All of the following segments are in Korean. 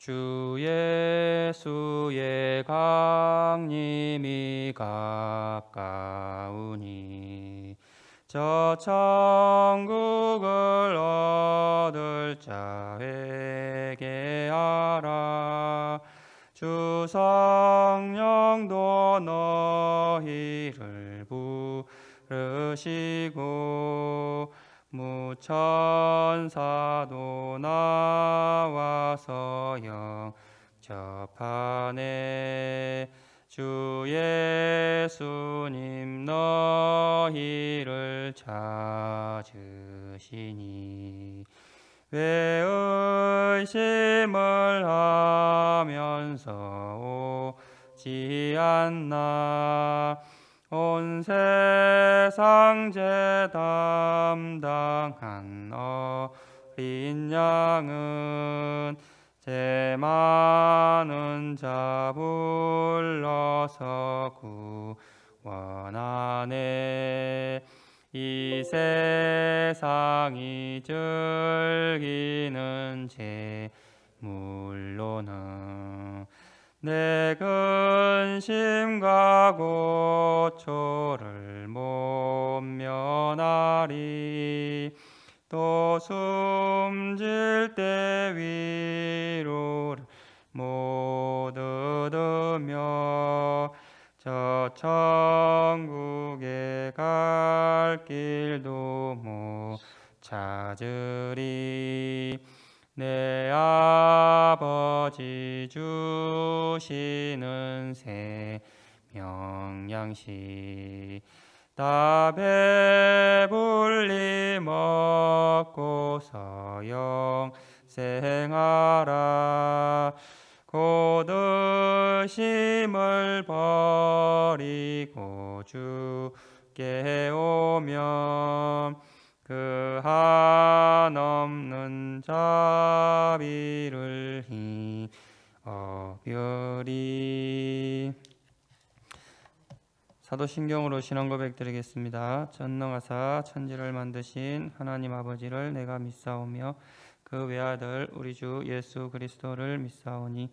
주 예수의 강림이 가까우니 저 천국을 얻을 자에게 하라. 주 성령도 너희를 부르시고 무천사도 나와서 영접하네. 주 예수님 너희를 찾으시니 왜 의심을 하면서 오지 않나. 온 세상 죄 담당한 어린 양은 죄 많은 자 불러서 구원하네. 이 세상이 즐기는 재물로는 내 근심과 고초를 못 면하리. 또 숨질 때 위로를 못 얻으며 저 천국에 갈 길도 못 찾으리. 내 아버지 주시는 생명 양식 다 배불리 먹고서 영생하라. 곧 의심을 버리고 주께 오면 그 한없는 자비를 힘입으리. 사도신경으로 신앙 고백드리겠습니다. 전능하사 천지를 만드신 하나님 아버지를 내가 믿사오며 그 외아들 우리 주 예수 그리스도를 믿사오니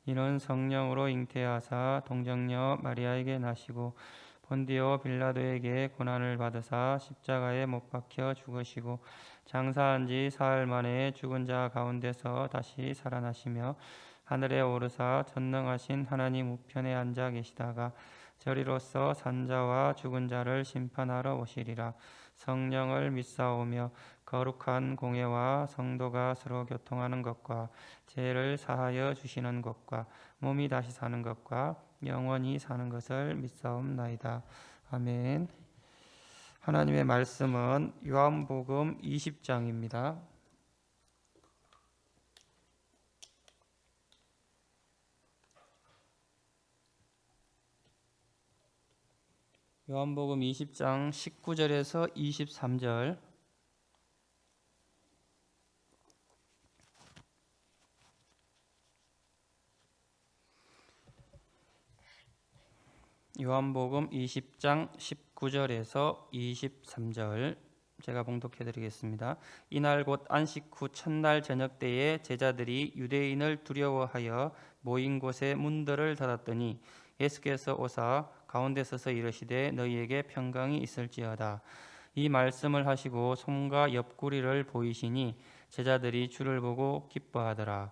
이는 성령으로 잉태하사 동정녀 마리아에게 나시고 본디오 빌라도에게 고난을 받으사 십자가에 못 박혀 죽으시고 장사한 지 사흘 만에 죽은 자 가운데서 다시 살아나시며 하늘에 오르사 전능하신 하나님 우편에 앉아 계시다가 저리로서 산자와 죽은 자를 심판하러 오시리라. 성령을 믿사오며 거룩한 공예와 성도가 서로 교통하는 것과 죄를 사하여 주시는 것과 몸이 다시 사는 것과 영원히 사는 것을 믿사옵나이다. 아멘. 하나님의 말씀은 요한복음 20장입니다. 요한복음 20장 19절에서 23절. 요한복음 20장 19절에서 23절 제가 봉독해 드리겠습니다. 이날 곧 안식 후 첫날 저녁 때에 제자들이 유대인을 두려워하여 모인 곳에 문들을 닫았더니 예수께서 오사 가운데 서서 이르시되 너희에게 평강이 있을지어다. 이 말씀을 하시고 손과 옆구리를 보이시니 제자들이 주를 보고 기뻐하더라.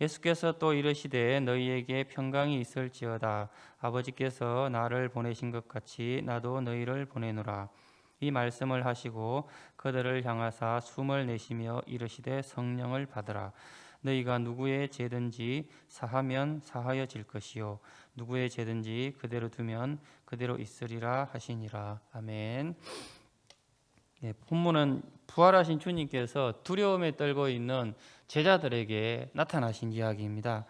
예수께서 또 이르시되 너희에게 평강이 있을지어다. 아버지께서 나를 보내신 것 같이 나도 너희를 보내노라. 이 말씀을 하시고 그들을 향하사 숨을 내쉬며 이르시되 성령을 받으라. 너희가 누구의 죄든지 사하면 사하여질 것이요 누구의 죄든지 그대로 두면 그대로 있으리라 하시니라. 아멘. 본문은 부활하신 주님께서 두려움에 떨고 있는 제자들에게 나타나신 이야기입니다.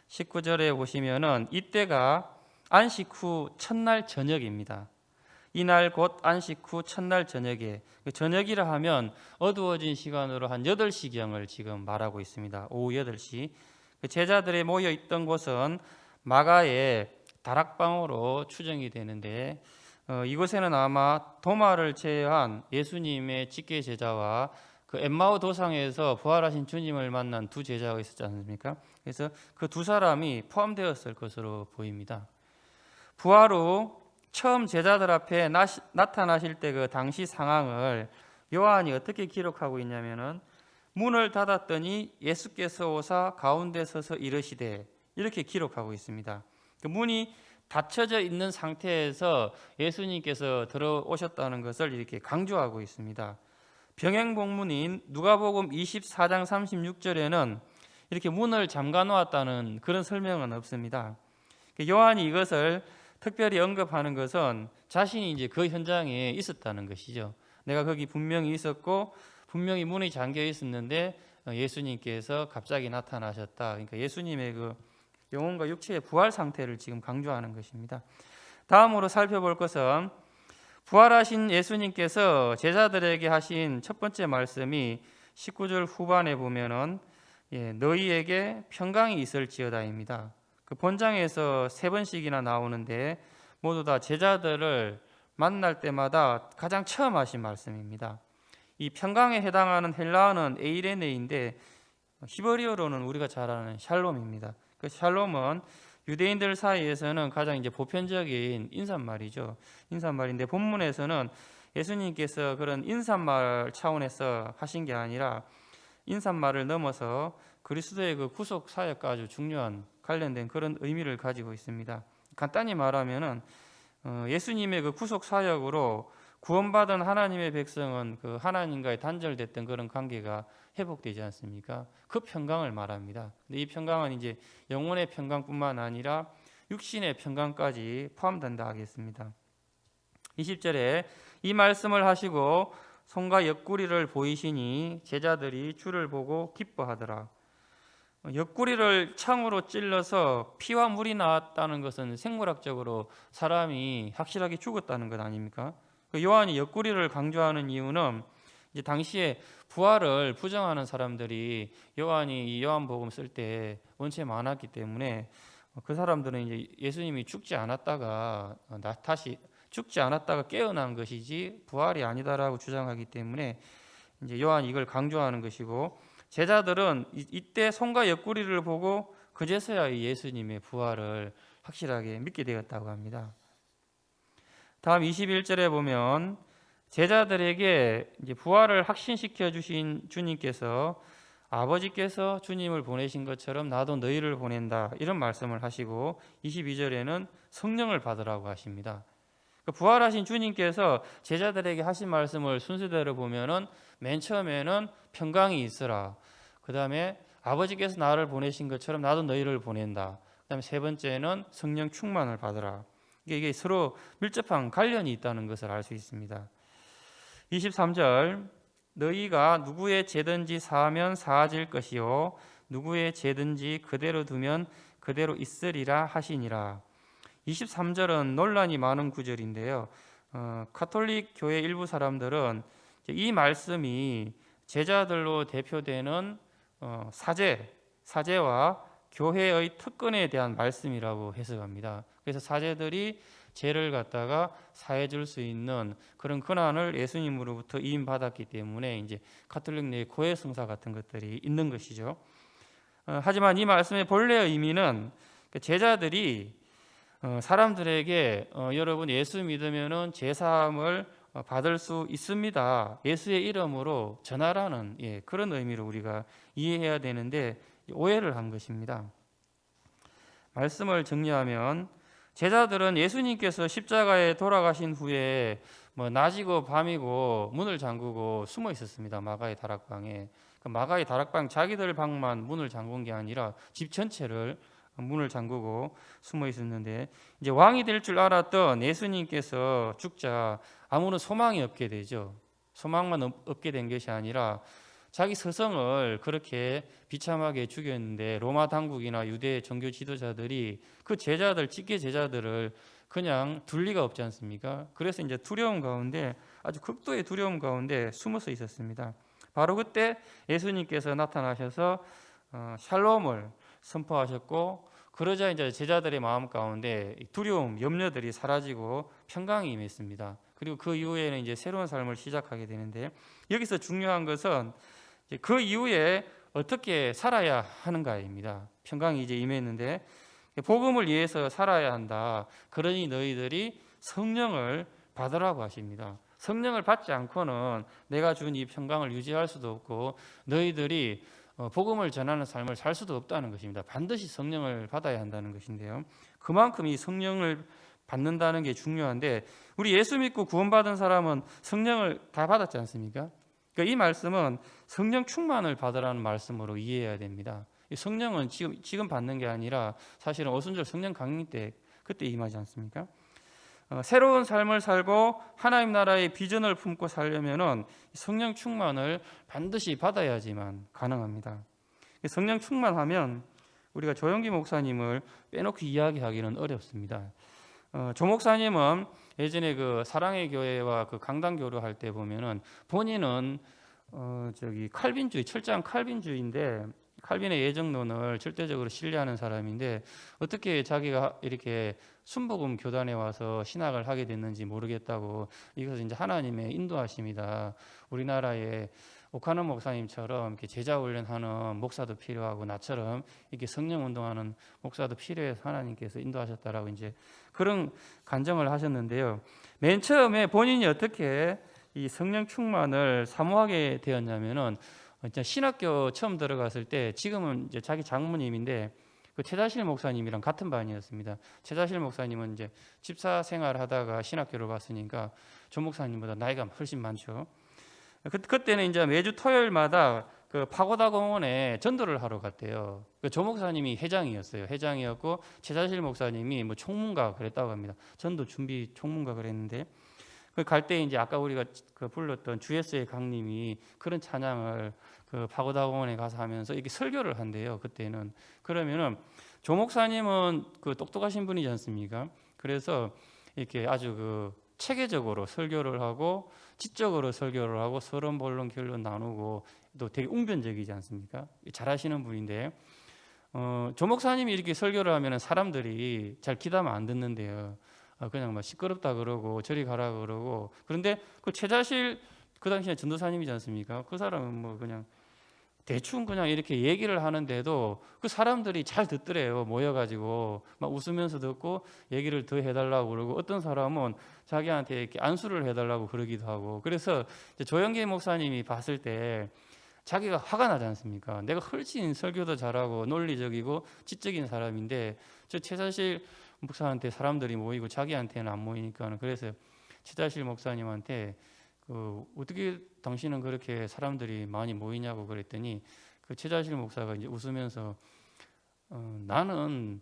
19절에 보시면은 이때가 안식 후 첫날 저녁입니다. 이날 곧 안식 후 첫날 저녁에, 저녁이라 하면 어두워진 시간으로 한 8시경을 지금 말하고 있습니다. 오후 8시. 제자들이 모여 있던 곳은 마가의 다락방으로 추정이 되는데 이곳에는 아마 도마를 제외한 예수님의 직계 제자와 그 엠마오 도상에서 부활하신 주님을 만난 두 제자가 있었지 않습니까? 그래서 그 두 사람이 포함되었을 것으로 보입니다. 부활 후 처음 제자들 앞에 나타나실 때 그 당시 상황을 요한이 어떻게 기록하고 있냐면은 문을 닫았더니 예수께서 오사 가운데 서서 이르시되 이렇게 기록하고 있습니다. 그 문이 닫혀져 있는 상태에서 예수님께서 들어오셨다는 것을 이렇게 강조하고 있습니다. 병행복문인 누가복음 24장 36절에는 이렇게 문을 잠가 놓았다는 그런 설명은 없습니다. 요한이 이것을 특별히 언급하는 것은 자신이 이제 그 현장에 있었다는 것이죠. 내가 거기 분명히 있었고 분명히 문이 잠겨 있었는데 예수님께서 갑자기 나타나셨다. 그러니까 예수님의 그 영혼과 육체의 부활 상태를 지금 강조하는 것입니다. 다음으로 살펴볼 것은 부활하신 예수님께서 제자들에게 하신 첫 번째 말씀이 19절 후반에 보면은 너희에게 평강이 있을지어다입니다. 그 본장에서 세 번씩이나 나오는데 모두 다 제자들을 만날 때마다 가장 처음 하신 말씀입니다. 이 평강에 해당하는 헬라어는 에이레네인데 히브리어로는 우리가 잘 아는 샬롬입니다. 그 샬롬은 유대인들 사이에서는 가장 이제 보편적인 인사말이죠. 인사말인데 본문에서는 예수님께서 그런 인사말 차원에서 하신 게 아니라 인사말을 넘어서 그리스도의 그 구속 사역과 아주 중요한 관련된 그런 의미를 가지고 있습니다. 간단히 말하면은 예수님의 그 구속 사역으로 구원받은 하나님의 백성은 그 하나님과의 단절됐던 그런 관계가 회복되지 않습니까? 그 평강을 말합니다. 근데 이 평강은 이제 영혼의 평강뿐만 아니라 육신의 평강까지 포함된다 하겠습니다. 20절에 이 말씀을 하시고 손과 옆구리를 보이시니 제자들이 주를 보고 기뻐하더라. 옆구리를 창으로 찔러서 피와 물이 나왔다는 것은 생물학적으로 사람이 확실하게 죽었다는 것 아닙니까? 요한이 옆구리를 강조하는 이유는 이제 당시에 부활을 부정하는 사람들이 요한이 이 요한복음 쓸 때 원체 많았기 때문에 그 사람들은 이제 예수님이 죽지 않았다가 다시 죽지 않았다가 깨어난 것이지 부활이 아니다라고 주장하기 때문에 이제 요한이 이걸 강조하는 것이고, 제자들은 이때 손과 옆구리를 보고 그제서야 예수님의 부활을 확실하게 믿게 되었다고 합니다. 다음 21절에 보면 제자들에게 이제 부활을 확신시켜 주신 주님께서 아버지께서 주님을 보내신 것처럼 나도 너희를 보낸다 이런 말씀을 하시고 22절에는 성령을 받으라고 하십니다. 부활하신 주님께서 제자들에게 하신 말씀을 순서대로 보면은 맨 처음에는 평강이 있으라. 그 다음에 아버지께서 나를 보내신 것처럼 나도 너희를 보낸다. 그 다음에 세 번째는 성령 충만을 받으라. 이게 서로 밀접한 관련이 있다는 것을 알 수 있습니다. 23절 너희가 누구의 죄든지 사하면 사하질 것이요 누구의 죄든지 그대로 두면 그대로 있으리라 하시니라. 23절은 논란이 많은 구절인데요. 가톨릭 교회 일부 사람들은 이 말씀이 제자들로 대표되는 사제와 교회의 특권에 대한 말씀이라고 해석합니다. 그래서 사제들이 죄를 갖다가 사해 줄 수 있는 그런 권한을 예수님으로부터 이임받았기 때문에 이제 가톨릭 내 고해 성사 같은 것들이 있는 것이죠. 하지만 이 말씀의 본래의 의미는 제자들이 사람들에게 여러분 예수 믿으면은 죄 사함을 받을 수 있습니다. 예수의 이름으로 전하라는 그런 의미로 우리가 이해해야 되는데 오해를 한 것입니다. 말씀을 정리하면 제자들은 예수님께서 십자가에 돌아가신 후에 낮이고 밤이고 문을 잠그고 숨어 있었습니다. 마가의 다락방에. 마가의 다락방 자기들 방만 문을 잠근 게 아니라 집 전체를 문을 잠그고 숨어 있었는데 이제 왕이 될 줄 알았던 예수님께서 죽자 아무런 소망이 없게 되죠. 소망만 없게 된 것이 아니라 자기 스승을 그렇게 비참하게 죽였는데 로마 당국이나 유대 종교 지도자들이 그 제자들, 직계 제자들을 그냥 둘 리가 없지 않습니까? 그래서 이제 두려움 가운데 아주 극도의 두려움 가운데 숨어서 있었습니다. 바로 그때 예수님께서 나타나셔서 샬롬을 선포하셨고 그러자 이제 제자들의 마음 가운데 두려움, 염려들이 사라지고 평강이 임했습니다. 그리고 그 이후에는 이제 새로운 삶을 시작하게 되는데, 여기서 중요한 것은 이제 그 이후에 어떻게 살아야 하는가입니다. 평강이 이제 임했는데 복음을 위해서 살아야 한다. 그러니 너희들이 성령을 받으라고 하십니다. 성령을 받지 않고는 내가 준 이 평강을 유지할 수도 없고 너희들이 복음을 전하는 삶을 살 수도 없다는 것입니다. 반드시 성령을 받아야 한다는 것인데요. 그만큼 이 성령을 받는다는 게 중요한데, 우리 예수 믿고 구원받은 사람은 성령을 다 받았지 않습니까? 그러니까 이 말씀은 성령 충만을 받으라는 말씀으로 이해해야 됩니다. 성령은 지금 받는 게 아니라 사실은 오순절 성령 강림 때 그때 임하지 않습니까? 새로운 삶을 살고 하나님 나라의 비전을 품고 살려면은 성령 충만을 반드시 받아야지만 가능합니다. 성령 충만하면 우리가 조영기 목사님을 빼놓고 이야기하기는 어렵습니다. 조 목사님은 예전에 그 사랑의 교회와 그 강단 교류할 때 보면은 본인은 칼빈주의, 철저한 칼빈주의인데 칼빈의 예정론을 절대적으로 신뢰하는 사람인데 어떻게 자기가 이렇게 순복음 교단에 와서 신학을 하게 됐는지 모르겠다고, 이것은 이제 하나님의 인도하심이다. 우리나라에 오카노 목사님처럼 이렇게 제자 훈련하는 목사도 필요하고 나처럼 이렇게 성령 운동하는 목사도 필요해서 하나님께서 인도하셨다라고 이제 그런 간증을 하셨는데요. 맨 처음에 본인이 어떻게 이 성령 충만을 사모하게 되었냐면은 신학교 처음 들어갔을 때, 지금은 이제 자기 장모님인데 그 최자실 목사님이랑 같은 반이었습니다. 최자실 목사님은 이제 집사 생활을 하다가 신학교를 갔으니까 조 목사님보다 나이가 훨씬 많죠. 그때는 이제 매주 토요일마다 그 파고다 공원에 전도를 하러 갔대요. 조 목사님이 회장이었어요. 회장이었고 최자실 목사님이 뭐 총무가 그랬다고 합니다. 전도 준비 총무가 그랬는데, 갈 때 이제 아까 우리가 그 불렀던 주예수의 강림이 그런 찬양을 그 파고다 공원에 가서 하면서 이렇게 설교를 한대요. 그때는. 그러면은 조 목사님은 그 똑똑하신 분이지 않습니까? 그래서 이렇게 아주 그 체계적으로 설교를 하고 지적으로 설교를 하고 서론 본론 결론 나누고 또 되게 웅변적이지 않습니까? 잘하시는 분인데 조 목사님이 이렇게 설교를 하면은 사람들이 잘 귀담아 안 듣는데요. 그냥 막 시끄럽다 그러고 저리 가라 그러고. 그런데 그 최자실 그 당시에 전도사님이지 않습니까? 그 사람은 뭐 그냥 대충 그냥 이렇게 얘기를 하는데도 그 사람들이 잘 듣더래요. 모여가지고 막 웃으면서 듣고 얘기를 더 해달라고 그러고, 어떤 사람은 자기한테 이렇게 안수를 해달라고 그러기도 하고. 그래서 조영기 목사님이 봤을 때 자기가 화가 나지 않습니까? 내가 훨씬 설교도 잘하고 논리적이고 지적인 사람인데 저 최자실 목사한테 사람들이 모이고 자기한테는 안 모이니까, 그래서 최자실 목사님한테 어떻게 당신은 그렇게 사람들이 많이 모이냐고 그랬더니 그 최자실 목사가 이제 웃으면서 나는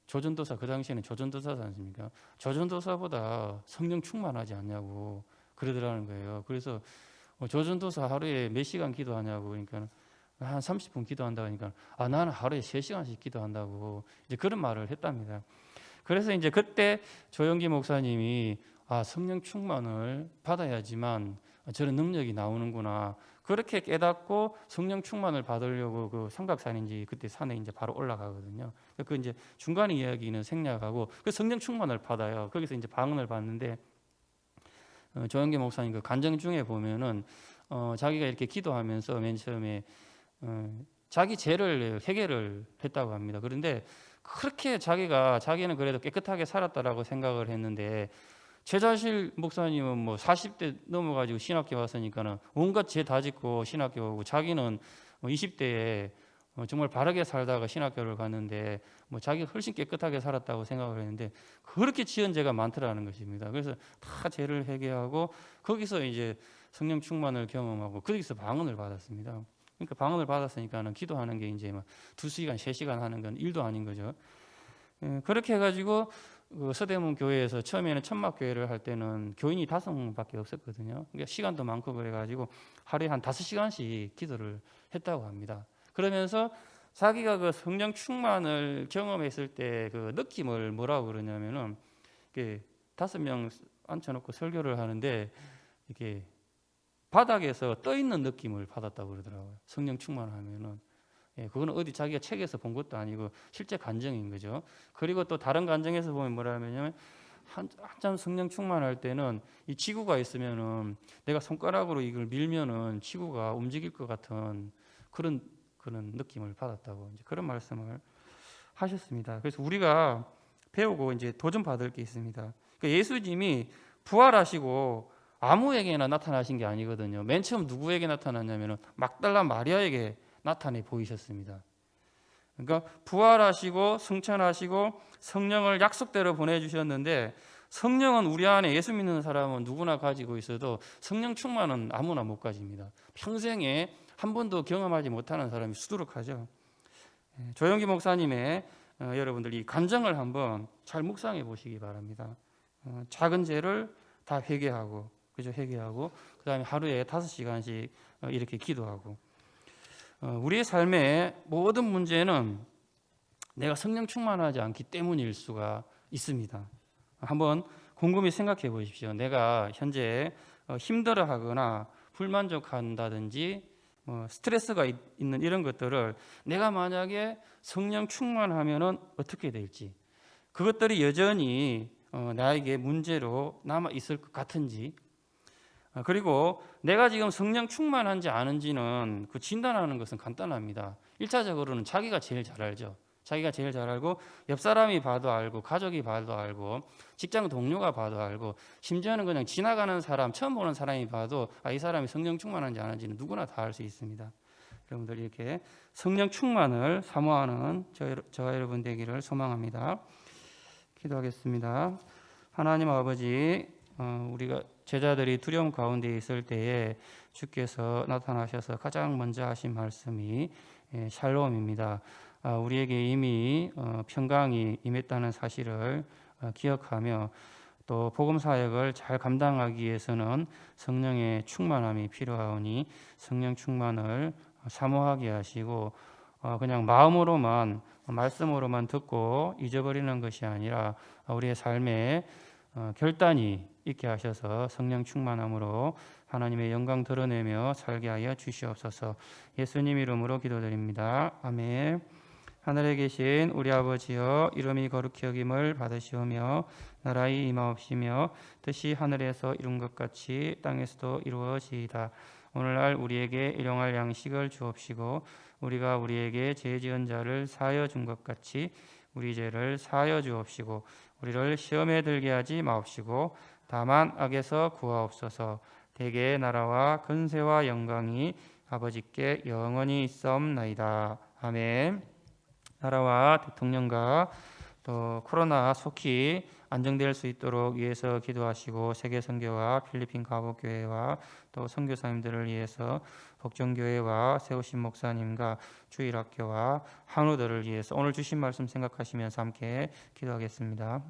조전도사, 그 당시에는 조전도사지 않습니까? 조전도사보다 성령 충만하지 않냐고 그러더라는 거예요. 그래서 조전도사 하루에 몇 시간 기도하냐고, 그러니까 한 30분 기도한다고 하니까 나는 하루에 3시간씩 기도한다고 이제 그런 말을 했답니다. 그래서 이제 그때 조영기 목사님이 성령 충만을 받아야지만 저런 능력이 나오는구나, 그렇게 깨닫고 성령 충만을 받으려고 그 삼각산인지 그때 산에 이제 바로 올라가거든요. 그 이제 중간에 이야기는 생략하고 그 성령 충만을 받아요. 거기서 이제 방언을 받는데 조영기 목사님 그 간증 중에 보면은 자기가 이렇게 기도하면서 맨 처음에 자기 죄를 회개를 했다고 합니다. 그런데 그렇게 자기는 그래도 깨끗하게 살았다라고 생각을 했는데, 최자실 목사님은 뭐 40대 넘어가지고 신학교 왔으니까는 온갖 죄 다 짓고 신학교 오고, 자기는 20대에 정말 바르게 살다가 신학교를 갔는데 뭐 자기가 훨씬 깨끗하게 살았다고 생각을 했는데 그렇게 지은 죄가 많더라는 것입니다. 그래서 다 죄를 회개하고 거기서 이제 성령 충만을 경험하고 거기서 방언을 받았습니다. 그러니까 방언을 받았으니까는 기도하는 게 이제 막 2시간, 3시간 하는 건 일도 아닌 거죠. 그렇게 해가지고 서대문 교회에서 처음에는 천막교회를 할 때는 교인이 5명밖에 없었거든요. 그러니까 시간도 많고 그래가지고 하루에 한 5시간씩 기도를 했다고 합니다. 그러면서 자기가 그 성령 충만을 경험했을 때 그 느낌을 뭐라고 그러냐면은 5명 앉혀놓고 설교를 하는데 이렇게 바닥에서 떠 있는 느낌을 받았다고 그러더라고요. 성령 충만하면은. 그거는 어디 자기가 책에서 본 것도 아니고 실제 간증인 거죠. 그리고 또 다른 간증에서 보면 뭐라 하냐면 한참 성령 충만할 때는 이 지구가 있으면은 내가 손가락으로 이걸 밀면은 지구가 움직일 것 같은 그런 느낌을 받았다고 이제 그런 말씀을 하셨습니다. 그래서 우리가 배우고 이제 도전 받을 게 있습니다. 그러니까 예수님이 부활하시고 아무에게나 나타나신 게 아니거든요. 맨 처음 누구에게 나타났냐면은 막달라 마리아에게 나타내 보이셨습니다. 그러니까 부활하시고 승천하시고 성령을 약속대로 보내주셨는데 성령은 우리 안에 예수 믿는 사람은 누구나 가지고 있어도 성령 충만은 아무나 못 가집니다. 평생에 한 번도 경험하지 못하는 사람이 수두룩하죠. 조영기 목사님의 여러분들 이 간증을 한번 잘 묵상해 보시기 바랍니다. 작은 죄를 다 회개하고 그죠? 회개하고 그다음에 하루에 5시간씩 이렇게 기도하고 우리의 삶의 모든 문제는 내가 성령 충만하지 않기 때문일 수가 있습니다. 한번 곰곰이 생각해 보십시오. 내가 현재 힘들어하거나 불만족한다든지 스트레스가 있는 이런 것들을 내가 만약에 성령 충만하면은 어떻게 될지, 그것들이 여전히 나에게 문제로 남아 있을 것 같은지, 그리고 내가 지금 성령 충만한지 아닌지는 그 진단하는 것은 간단합니다. 1차적으로는 자기가 제일 잘 알죠. 자기가 제일 잘 알고 옆 사람이 봐도 알고 가족이 봐도 알고 직장 동료가 봐도 알고 심지어는 그냥 지나가는 사람 처음 보는 사람이 봐도 이 사람이 성령 충만한지 아닌지는 누구나 다 알 수 있습니다. 여러분들 이렇게 성령 충만을 사모하는 저와 여러분 되기를 소망합니다. 기도하겠습니다. 하나님 아버지, 우리가 제자들이 두려움 가운데 있을 때에 주께서 나타나셔서 가장 먼저 하신 말씀이 샬롬입니다. 우리에게 이미 평강이 임했다는 사실을 기억하며 또 복음 사역을 잘 감당하기 위해서는 성령의 충만함이 필요하오니 성령 충만을 사모하게 하시고 그냥 마음으로만 말씀으로만 듣고 잊어버리는 것이 아니라 우리의 삶에 결단이 있게 하셔서 성령 충만함으로 하나님의 영광 드러내며 살게 하여 주시옵소서. 예수님 이름으로 기도드립니다. 아멘. 하늘에 계신 우리 아버지여, 이름이 거룩히 여김을 받으시오며 나라의 임하옵시며 뜻이 하늘에서 이룬 것 같이 땅에서도 이루어지이다. 오늘날 우리에게 일용할 양식을 주옵시고 우리가 우리에게 죄 지은 자를 사하여 준 것 같이 우리 죄를 사하여 주옵시고 우리를 시험에 들게 하지 마옵시고 다만 악에서 구하옵소서. 대개의 나라와 근세와 영광이 아버지께 영원히 있사옵나이다. 아멘. 나라와 대통령과 또 코로나 속히 안정될 수 있도록 위해서 기도하시고 세계 선교와 필리핀 가복교회와 또 선교사님들을 위해서 복정교회와 세우신 목사님과 주일학교와 한우들을 위해서 오늘 주신 말씀 생각하시면서 함께 기도하겠습니다.